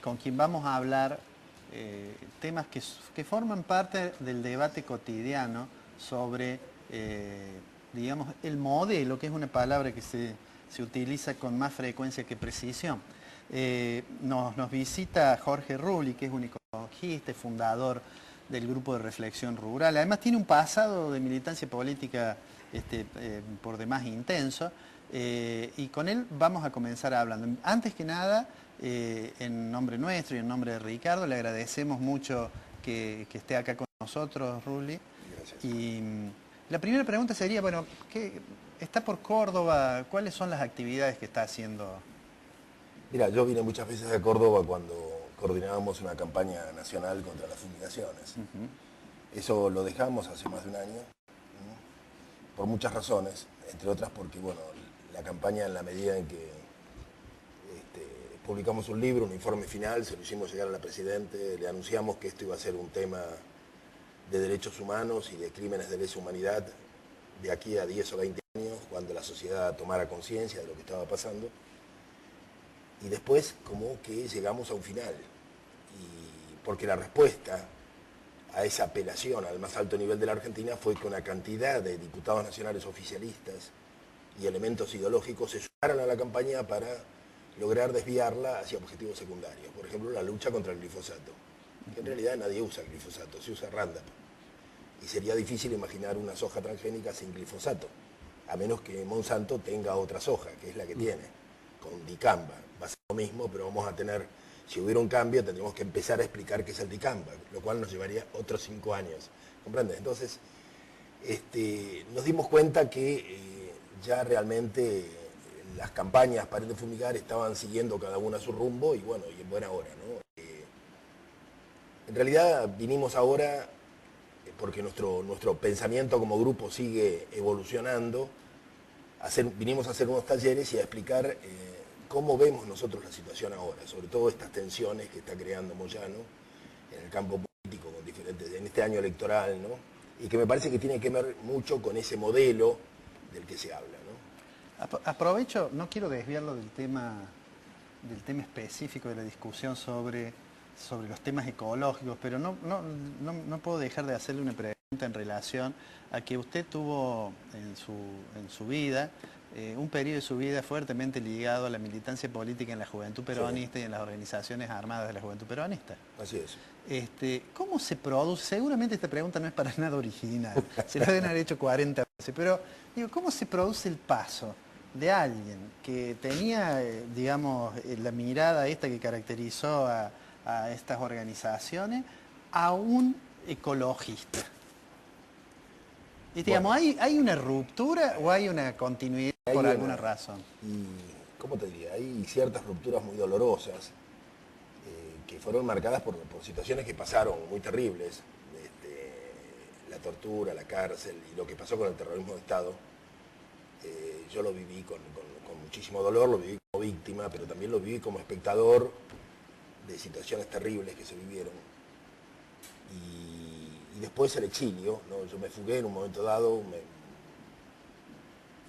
con quien vamos a hablar temas que forman parte del debate cotidiano sobre, digamos, el modelo, que es una palabra que se utiliza con más frecuencia que precisión. Nos visita Jorge Rulli, que es un ecologista y fundador del Grupo de Reflexión Rural. Además tiene un pasado de militancia política por demás intenso, y con él vamos a comenzar hablando. Antes que nada, en nombre nuestro y en nombre de Ricardo, le agradecemos mucho que esté acá con nosotros, Rulli. Gracias. Y la primera pregunta sería, bueno, ¿está por Córdoba? ¿Cuáles son las actividades que está haciendo? Mira, yo vine muchas veces a Córdoba cuando coordinábamos una campaña nacional contra las fumigaciones. Eso lo dejamos hace más de un año, por muchas razones, entre otras porque, bueno, la campaña, en la medida en que publicamos un libro, un informe final, se lo hicimos llegar a la Presidenta, le anunciamos que esto iba a ser un tema de derechos humanos y de crímenes de lesa humanidad de aquí a 10 o 20 años, cuando la sociedad tomara conciencia de lo que estaba pasando. Y después como que llegamos a un final, porque la respuesta a esa apelación al más alto nivel de la Argentina fue que una cantidad de diputados nacionales oficialistas y elementos ideológicos se sumaron a la campaña para lograr desviarla hacia objetivos secundarios. Por ejemplo, la lucha contra el glifosato, que en realidad nadie usa glifosato, se usa Roundup. Y sería difícil imaginar una soja transgénica sin glifosato, a menos que Monsanto tenga otra soja, que es la que tiene, con dicamba. Va a ser lo mismo, pero vamos a tener, si hubiera un cambio, tendríamos que empezar a explicar qué es el dicamba, lo cual nos llevaría otros 5 años. ¿Comprendes? Entonces, nos dimos cuenta que ya realmente las campañas para de fumigar estaban siguiendo cada una su rumbo y bueno, y en buena hora, ¿no? En realidad vinimos ahora porque nuestro pensamiento como grupo sigue evolucionando. Vinimos a hacer unos talleres y a explicar cómo vemos nosotros la situación ahora, sobre todo estas tensiones que está creando Moyano en el campo político, con en este año electoral, ¿no? Y que me parece que tiene que ver mucho con ese modelo del que se habla, ¿no? Aprovecho, no quiero desviarlo del tema específico de la discusión sobre los temas ecológicos, pero no puedo dejar de hacerle una pregunta en relación a que usted tuvo en su vida, un periodo de su vida fuertemente ligado a la militancia política en la Juventud Peronista, sí, y en las organizaciones armadas de la Juventud Peronista. Así es. ¿Cómo se produce? Seguramente esta pregunta no es para nada original, se la deben haber hecho 40 veces, pero digo, ¿cómo se produce el paso de alguien que tenía, digamos, la mirada esta que caracterizó a estas organizaciones a un ecologista? Y digamos, Bueno, ¿hay una ruptura o hay una continuidad por alguna razón? Y, ¿cómo te diría? Hay ciertas rupturas muy dolorosas que fueron marcadas por situaciones que pasaron muy terribles, la tortura, la cárcel y lo que pasó con el terrorismo de Estado. Yo lo viví con muchísimo dolor, lo viví como víctima, pero también lo viví como espectador de situaciones terribles que se vivieron. Y después el exilio, ¿no? Yo me fugué en un momento dado,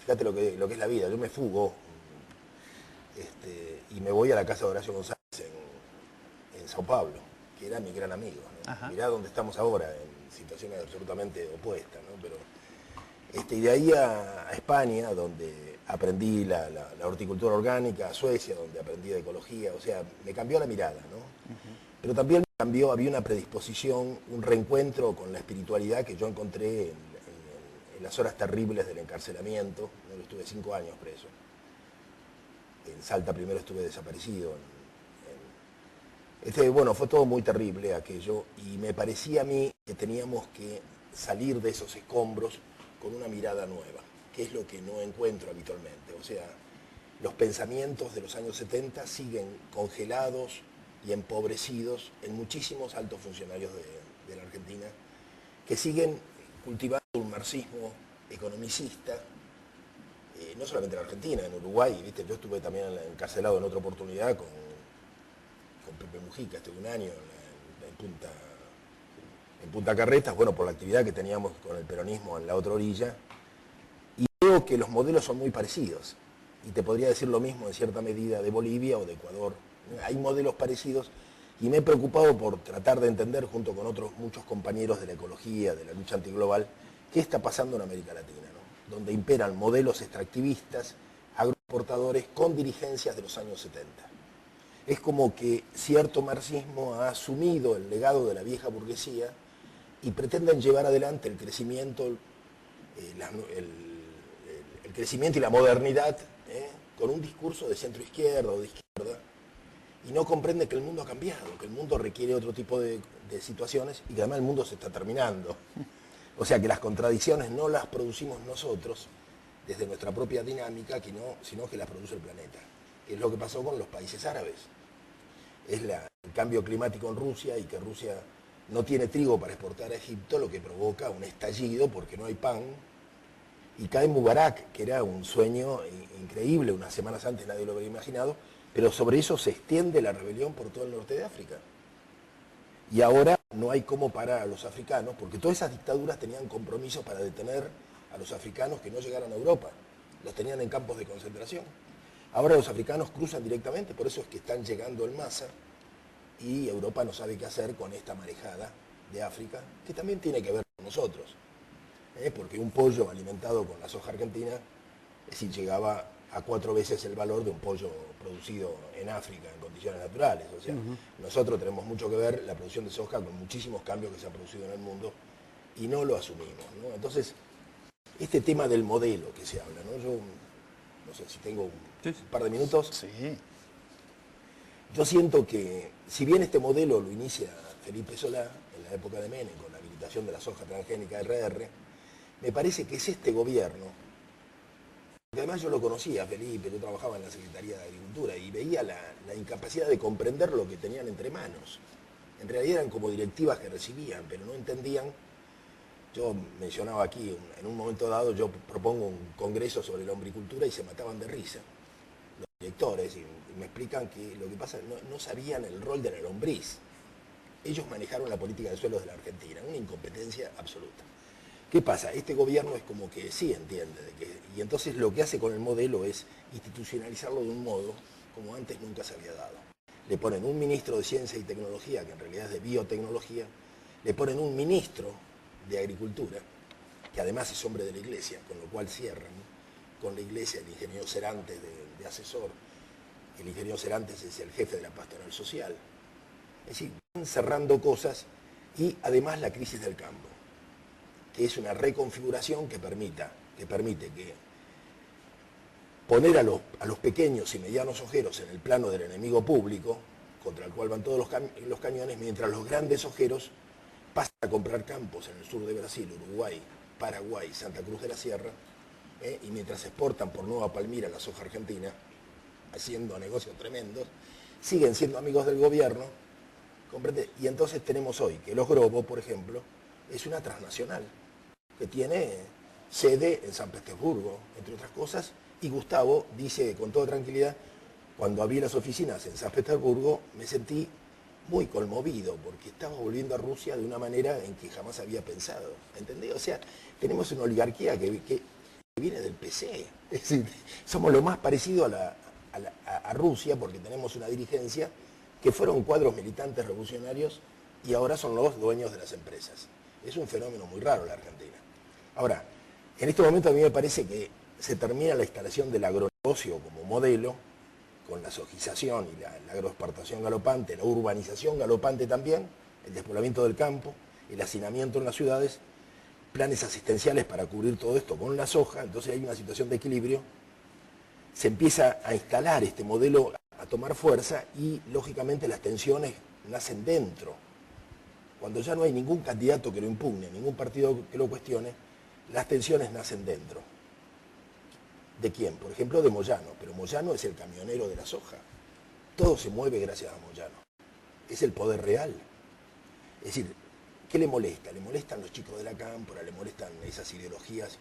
fíjate lo que es la vida, yo me fugo y me voy a la casa de Horacio González en Sao Paulo, que era mi gran amigo, ¿no? Mirá dónde estamos ahora, en situaciones absolutamente opuestas, ¿no? Pero, y de ahí a España, donde aprendí la horticultura orgánica, a Suecia, donde aprendí de ecología, o sea, me cambió la mirada, ¿no? Pero también me cambió, había una predisposición, un reencuentro con la espiritualidad que yo encontré en las horas terribles del encarcelamiento, ¿no? Yo estuve 5 años preso. En Salta primero estuve desaparecido. Bueno, fue todo muy terrible aquello y me parecía a mí que teníamos que salir de esos escombros con una mirada nueva, que es lo que no encuentro habitualmente. O sea, los pensamientos de los años 70 siguen congelados y empobrecidos en muchísimos altos funcionarios de la Argentina, que siguen cultivando un marxismo economicista, no solamente en Argentina, en Uruguay, ¿viste? Yo estuve también encarcelado en otra oportunidad con Pepe Mujica, estuve un año en Punta Carretas, bueno, por la actividad que teníamos con el peronismo en la otra orilla, y veo que los modelos son muy parecidos, y te podría decir lo mismo en cierta medida de Bolivia o de Ecuador Hay modelos parecidos y me he preocupado por tratar de entender, junto con otros muchos compañeros de la ecología, de la lucha antiglobal, qué está pasando en América Latina, ¿no? Donde imperan modelos extractivistas, agroexportadores con dirigencias de los años 70. Es como que cierto marxismo ha asumido el legado de la vieja burguesía y pretenden llevar adelante el crecimiento, el crecimiento y la modernidad, con un discurso de centro izquierda o de izquierda, y no comprende que el mundo ha cambiado, que el mundo requiere otro tipo de situaciones y que además el mundo se está terminando. O sea que las contradicciones no las producimos nosotros desde nuestra propia dinámica, sino que las produce el planeta, que es lo que pasó con los países árabes. Es el cambio climático en Rusia y que Rusia no tiene trigo para exportar a Egipto, lo que provoca un estallido porque no hay pan. Y cae Mubarak, que era un sueño increíble, unas semanas antes nadie lo habría imaginado, pero sobre eso se extiende la rebelión por todo el norte de África. Y ahora no hay cómo parar a los africanos, porque todas esas dictaduras tenían compromisos para detener a los africanos que no llegaran a Europa. Los tenían en campos de concentración. Ahora los africanos cruzan directamente, por eso es que están llegando en masa, y Europa no sabe qué hacer con esta marejada de África, que también tiene que ver con nosotros. Porque un pollo alimentado con la soja argentina, es decir, llegaba a 4 veces el valor de un pollo producido en África en condiciones naturales. O sea, nosotros tenemos mucho que ver la producción de soja con muchísimos cambios que se han producido en el mundo y no lo asumimos, ¿no? Entonces, este tema del modelo que se habla, ¿no? Yo no sé si tengo un par de minutos. Sí. Yo siento que, si bien este modelo lo inicia Felipe Solá en la época de Menem con la habilitación de la soja transgénica RR, me parece que es este gobierno, porque además yo lo conocía, Felipe, yo trabajaba en la Secretaría de Agricultura y veía la incapacidad de comprender lo que tenían entre manos. En realidad eran como directivas que recibían, pero no entendían. Yo mencionaba aquí, en un momento dado, yo propongo un congreso sobre la hombricultura y se mataban de risa los directores y me explican que lo que pasa es que no sabían el rol de la lombriz. Ellos manejaron la política de suelos de la Argentina, una incompetencia absoluta. ¿Qué pasa? Este gobierno es como que sí entiende, y entonces lo que hace con el modelo es institucionalizarlo de un modo como antes nunca se había dado. Le ponen un ministro de Ciencia y Tecnología, que en realidad es de Biotecnología, le ponen un ministro de Agricultura, que además es hombre de la Iglesia, con lo cual cierran con la Iglesia, el ingeniero Serantes de asesor. El ingeniero Serantes es el jefe de la Pastoral Social. Es decir, van cerrando cosas y además la crisis del campo, que es una reconfiguración que permite que poner a los pequeños y medianos ojeros en el plano del enemigo público, contra el cual van todos los cañones, mientras los grandes ojeros pasan a comprar campos en el sur de Brasil, Uruguay, Paraguay, Santa Cruz de la Sierra, y mientras exportan por Nueva Palmira la soja argentina, haciendo negocios tremendos, siguen siendo amigos del gobierno, ¿comprende? Y entonces tenemos hoy que Los Grobos, por ejemplo, es una transnacional que tiene sede en San Petersburgo, entre otras cosas, y Gustavo dice con toda tranquilidad, cuando abrí las oficinas en San Petersburgo me sentí muy conmovido porque estaba volviendo a Rusia de una manera en que jamás había pensado, ¿entendés? O sea, tenemos una oligarquía que viene del PC, es decir, somos lo más parecido a Rusia porque tenemos una dirigencia que fueron cuadros militantes revolucionarios y ahora son los dueños de las empresas. Es un fenómeno muy raro la Argentina. Ahora, en este momento a mí me parece que se termina la instalación del agronegocio como modelo, con la sojización y la agroexportación galopante, la urbanización galopante también, el despoblamiento del campo, el hacinamiento en las ciudades, planes asistenciales para cubrir todo esto con la soja, entonces hay una situación de equilibrio, se empieza a instalar este modelo, a tomar fuerza y lógicamente las tensiones nacen dentro. Cuando ya no hay ningún candidato que lo impugne, ningún partido que lo cuestione, las tensiones nacen dentro. ¿De quién? Por ejemplo, de Moyano, pero Moyano es el camionero de la soja. Todo se mueve gracias a Moyano. Es el poder real. Es decir, ¿qué le molesta? Le molestan los chicos de la cámpora, le molestan esas ideologías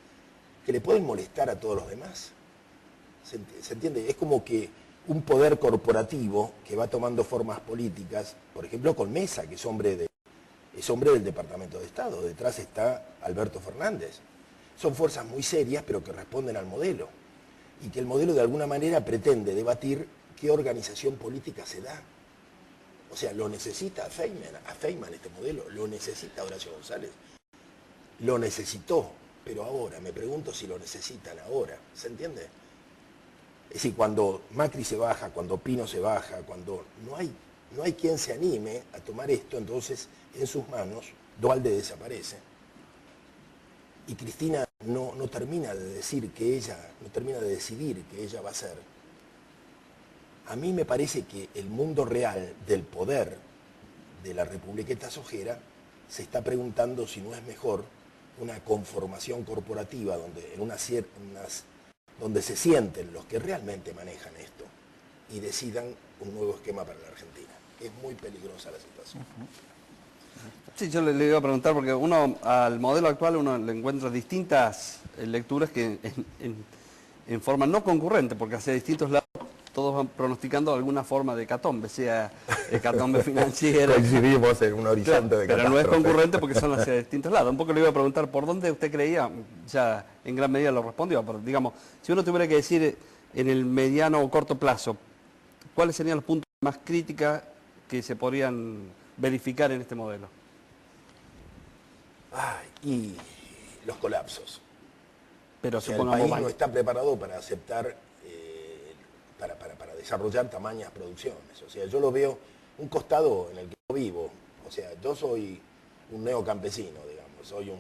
que le pueden molestar a todos los demás. ¿Se entiende? Es como que un poder corporativo que va tomando formas políticas, por ejemplo con Mesa, que es hombre del Departamento de Estado, detrás está Alberto Fernández. Son fuerzas muy serias pero que responden al modelo y que el modelo de alguna manera pretende debatir ¿qué organización política se da? O sea, lo necesita a Feynman este modelo, lo necesita Horacio González, lo necesitó, pero ahora, me pregunto si lo necesitan ahora, ¿se entiende? Es decir, cuando Macri se baja, cuando Pino se baja, cuando no hay quien se anime a tomar esto, entonces en sus manos Duhalde desaparece. Y Cristina no termina de decir que ella, no termina de decidir que ella va a ser. A mí me parece que el mundo real del poder de la Republiqueta Sojera se está preguntando si no es mejor una conformación corporativa donde se sienten los que realmente manejan esto y decidan un nuevo esquema para la Argentina. Es muy peligrosa la situación. Sí, yo le iba a preguntar, porque uno al modelo actual uno le encuentra distintas lecturas que en forma no concurrente, porque hacia distintos lados todos van pronosticando alguna forma de hecatombe, sea hecatombe financiera. Coincidimos en un horizonte de Pero no es concurrente porque son hacia distintos lados. Un poco le iba a preguntar por dónde usted creía, ya en gran medida lo respondió, pero digamos, si uno tuviera que decir en el mediano o corto plazo, ¿cuáles serían los puntos más críticos que se podrían verificar en este modelo? Y los colapsos. Pero O sea, el supongamos país no está preparado para aceptar, para desarrollar tamañas producciones. O sea, yo lo veo un costado en el que yo vivo. O sea, yo soy un neocampesino, digamos.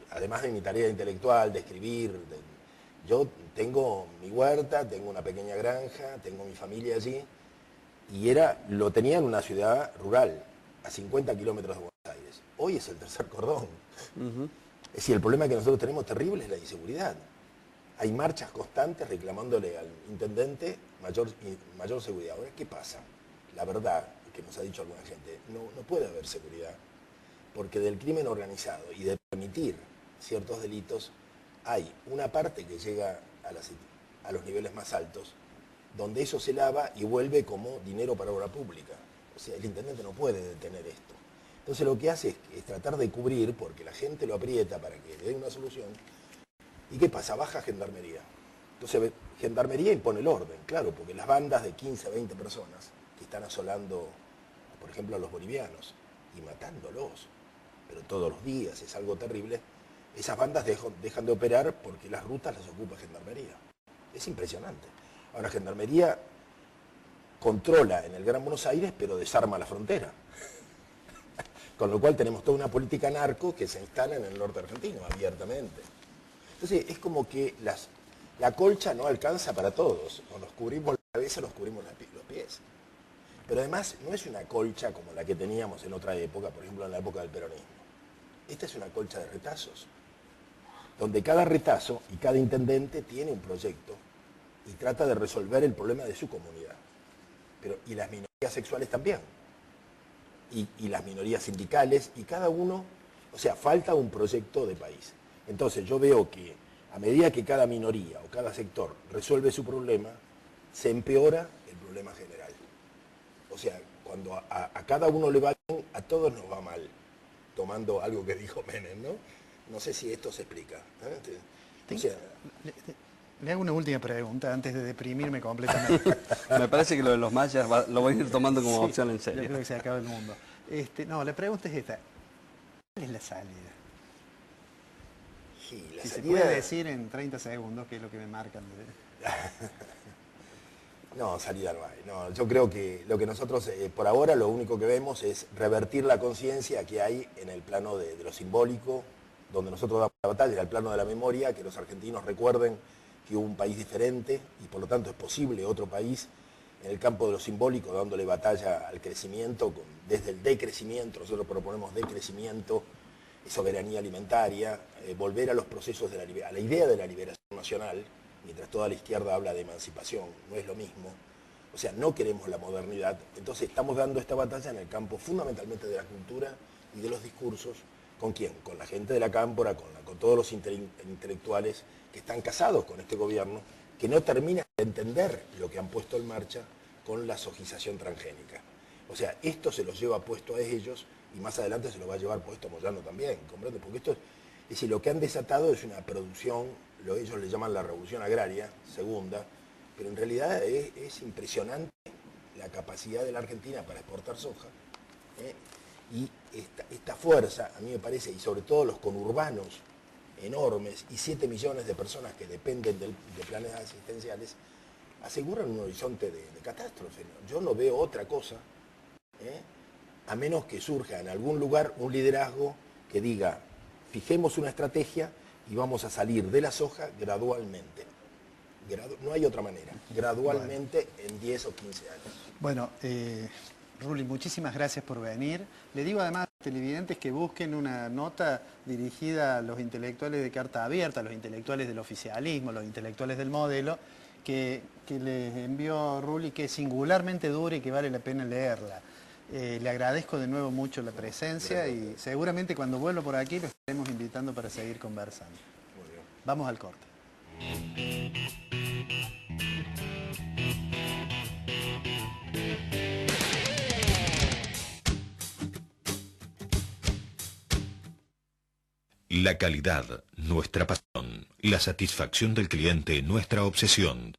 Además de mi tarea intelectual, de escribir, yo tengo mi huerta, tengo una pequeña granja, tengo mi familia allí. Y lo tenía en una ciudad rural, a 50 kilómetros de Buenos Aires. Hoy es el tercer cordón. Es decir, el problema que nosotros tenemos terrible es la inseguridad. Hay marchas constantes reclamándole al intendente mayor seguridad. Ahora, ¿qué pasa? La verdad, que nos ha dicho alguna gente, no puede haber seguridad, porque del crimen organizado y de permitir ciertos delitos, hay una parte que llega a los niveles más altos, donde eso se lava y vuelve como dinero para obra pública. O sea, el intendente no puede detener esto. Entonces lo que hace es tratar de cubrir, porque la gente lo aprieta para que le dé una solución. ¿Y qué pasa? Baja Gendarmería. Entonces Gendarmería impone el orden, claro, porque las bandas de 15 a 20 personas que están asolando, por ejemplo, a los bolivianos y matándolos, pero todos los días, es algo terrible, esas bandas dejan de operar porque las rutas las ocupa Gendarmería. Es impresionante. Ahora, Gendarmería controla en el Gran Buenos Aires, pero desarma la frontera. Con lo cual tenemos toda una política narco que se instala en el norte argentino, abiertamente. Entonces, es como que la colcha no alcanza para todos. O nos cubrimos la cabeza, nos cubrimos los pies. Pero además, no es una colcha como la que teníamos en otra época, por ejemplo, en la época del peronismo. Esta es una colcha de retazos, donde cada retazo y cada intendente tiene un proyecto y trata de resolver el problema de su comunidad. Y las minorías sexuales también. Y las minorías sindicales, y cada uno, o sea, falta un proyecto de país. Entonces yo veo que a medida que cada minoría o cada sector resuelve su problema, se empeora el problema general. O sea, cuando a cada uno le va bien, a todos nos va mal, tomando algo que dijo Menem, ¿no? No sé si esto se explica. O sea, le hago una última pregunta antes de deprimirme completamente. Me parece que lo de los mayas lo voy a ir tomando como Sí, opción en serio. yo creo que se acaba el mundo. No, la pregunta es esta. ¿Cuál es la salida? sí, la Si se salida... puede decir en 30 segundos, que es lo que me marcan. No, salida no hay. No, yo creo que lo que nosotros, por ahora, lo único que vemos es revertir la conciencia que hay en el plano de lo simbólico, donde nosotros damos la batalla, en el plano de la memoria, que los argentinos recuerden que hubo un país diferente y por lo tanto es posible otro país en el campo de lo simbólico, dándole batalla al crecimiento, desde el decrecimiento, nosotros proponemos decrecimiento, soberanía alimentaria, volver a los procesos a la idea de la liberación nacional, mientras toda la izquierda habla de emancipación, no es lo mismo. O sea, no queremos la modernidad, entonces estamos dando esta batalla en el campo fundamentalmente de la cultura y de los discursos. ¿Con quién? Con la gente de la cámpora, con todos los intelectuales que están casados con este gobierno, que no terminan de entender lo que han puesto en marcha con la sojización transgénica. O sea, esto se los lleva puesto a ellos y más adelante se lo va a llevar puesto a Moyano también, ¿comprende? Porque esto es decir, lo que han desatado es una producción, ellos le llaman la revolución agraria, segunda, pero en realidad es impresionante la capacidad de la Argentina para exportar soja, y esta fuerza, a mí me parece, y sobre todo los conurbanos enormes y 7 millones de personas que dependen de planes asistenciales, aseguran un horizonte de catástrofe. Yo no veo otra cosa, a menos que surja en algún lugar un liderazgo que diga, fijemos una estrategia y vamos a salir de la soja gradualmente. No hay otra manera, gradualmente, en 10 o 15 años. Bueno, Ruli, muchísimas gracias por venir. Le digo además a los televidentes que busquen una nota dirigida a los intelectuales de carta abierta, a los intelectuales del oficialismo, los intelectuales del modelo, que les envió Ruli, que es singularmente dura y que vale la pena leerla. Le agradezco de nuevo mucho la presencia y seguramente cuando vuelva por aquí lo estaremos invitando para seguir conversando. Muy bien. Vamos al corte. La calidad, nuestra pasión. La satisfacción del cliente, nuestra obsesión.